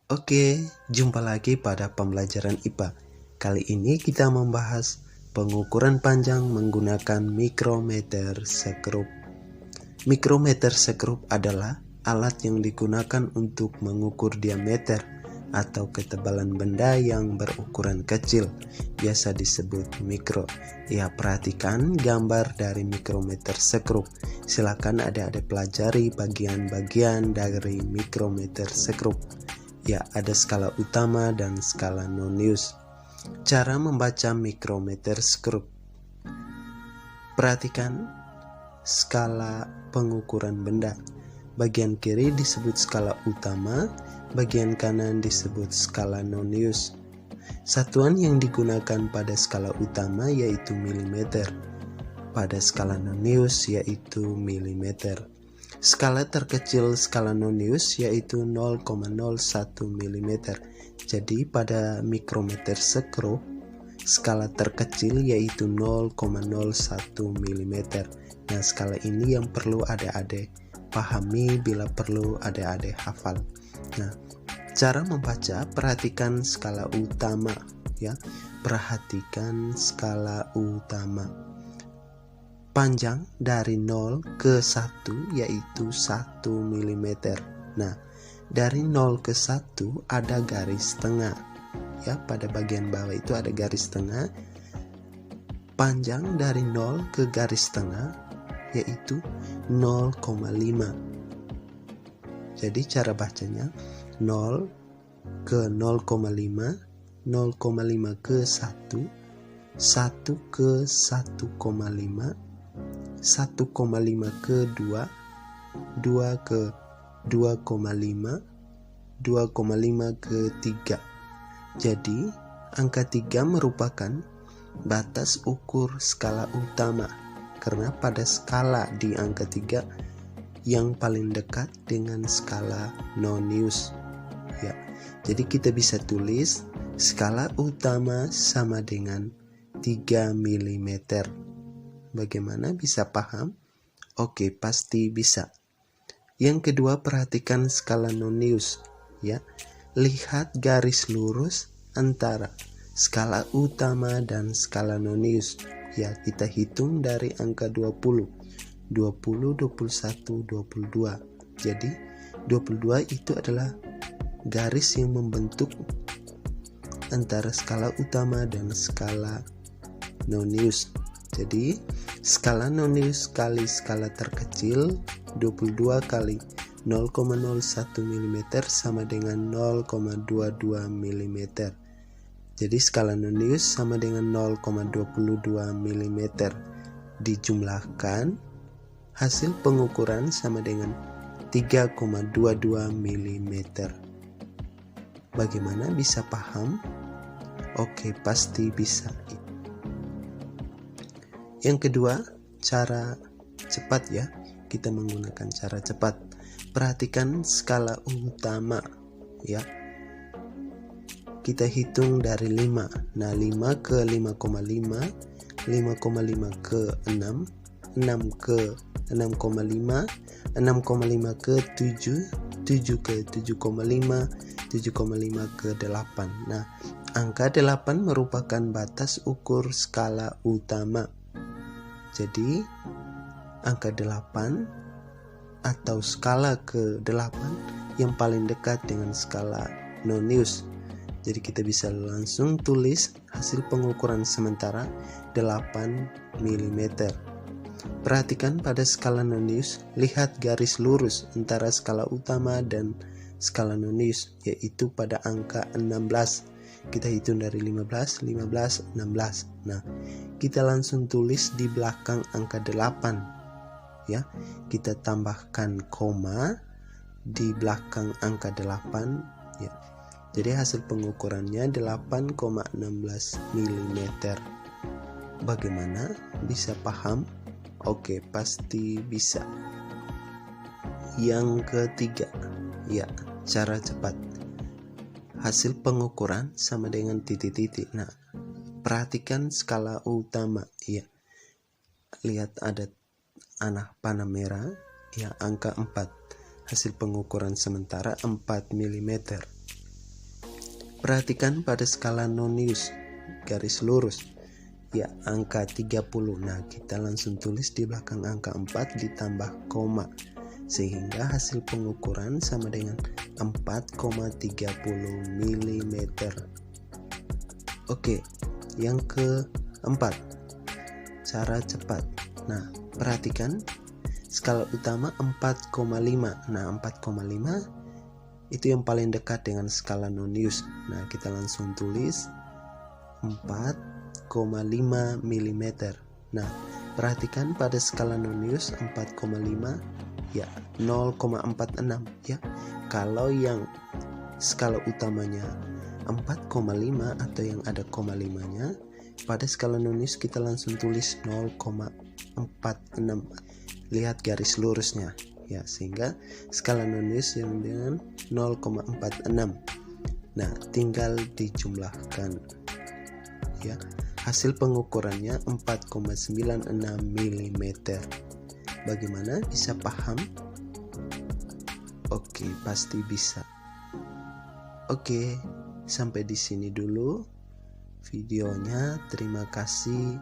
Oke, jumpa lagi pada pembelajaran IPA. Kali ini kita membahas pengukuran panjang menggunakan mikrometer sekrup. Mikrometer sekrup adalah alat yang digunakan untuk mengukur diameter atau ketebalan benda yang berukuran kecil, biasa disebut mikro. Ya, perhatikan gambar dari mikrometer sekrup. Silakan adik-adik pelajari bagian-bagian dari mikrometer sekrup. Ya, ada skala utama dan skala nonius. Cara membaca mikrometer sekrup. Perhatikan skala pengukuran benda. Bagian kiri disebut skala utama, bagian kanan disebut skala nonius. Satuan yang digunakan pada skala utama yaitu milimeter, pada skala nonius yaitu milimeter. Skala terkecil skala nonius yaitu 0,01 mm. Jadi pada mikrometer sekrup, skala terkecil yaitu 0,01 mm. Nah, skala ini yang perlu adik-adik pahami, bila perlu adik-adik hafal. Nah, cara membaca, perhatikan skala utama ya. Perhatikan skala utama. Panjang dari 0 ke 1 yaitu 1 mm. Nah, dari 0 ke 1 ada garis tengah. Ya, pada bagian bawah itu ada garis tengah. Panjang dari 0 ke garis tengah yaitu 0,5. Jadi cara bacanya 0 ke 0,5, 0,5 ke 1, 1 ke 1,5, 1,5 ke 2, 2 ke 2,5, 2,5 ke 3. Jadi, angka 3 merupakan batas ukur skala utama, karena pada skala di angka 3 yang paling dekat dengan skala nonius. Ya, jadi kita bisa tulis skala utama sama dengan 3 mm. Bagaimana, bisa paham? Oke, pasti bisa. Yang kedua, perhatikan skala nonius ya. Lihat garis lurus antara skala utama dan skala nonius. Ya, kita hitung dari angka 20, 21, 22. Jadi 22 itu adalah garis yang membentuk antara skala utama dan skala nonius. Jadi skala nonius kali skala terkecil 22 kali 0,01 mm sama dengan 0,22 mm. Jadi skala nonius sama dengan 0,22 mm. Dijumlahkan, hasil pengukuran sama dengan 3,22 mm. Bagaimana, bisa paham? Oke, pasti bisa. Yang kedua, cara cepat ya. Kita menggunakan cara cepat. Perhatikan skala utama ya. Kita hitung dari 5. Nah, 5 ke 5,5, 5,5 ke 6, 6 ke 6,5, 6,5 ke 7, 7 ke 7,5, 7,5 ke 8. Nah, angka 8 merupakan batas ukur skala utama. Jadi angka 8 atau skala ke 8 yang paling dekat dengan skala nonius. Jadi kita bisa langsung tulis hasil pengukuran sementara 8 mm. Perhatikan pada skala nonius, lihat garis lurus antara skala utama dan skala nonius, yaitu pada angka 16. Kita hitung dari 15, 15, 16. Nah, kita langsung tulis di belakang angka 8 ya. Kita tambahkan koma di belakang angka 8 ya. Jadi hasil pengukurannya 8,16 mm. Bagaimana, bisa paham? Oke, pasti bisa. Yang ketiga ya, cara cepat. Hasil pengukuran sama dengan titik-titik. Nah, perhatikan skala utama ya. Lihat ada panah merah ya, angka 4. Hasil pengukuran sementara 4 mm. Perhatikan pada skala nonius garis lurus ya, angka 30. Nah, kita langsung tulis di belakang angka 4 ditambah koma, sehingga hasil pengukuran sama dengan 4,30 mm. Oke, yang keempat, cara cepat. Nah, perhatikan skala utama 4,5. Nah, 4,5 itu yang paling dekat dengan skala nonius. Nah, kita langsung tulis 4,5 mm. Nah, perhatikan pada skala nonius 4,5 ya 0,46 ya. Kalau yang skala utamanya 4,5 atau yang ada koma 5-nya, pada skala nonius kita langsung tulis 0,46. Lihat garis lurusnya ya, sehingga skala nonius yang dengan 0,46. Nah, tinggal dijumlahkan ya. Hasil pengukurannya 4,96 mm. Bagaimana, bisa paham? Oke, pasti bisa. Oke, sampai di sini dulu videonya. Terima kasih.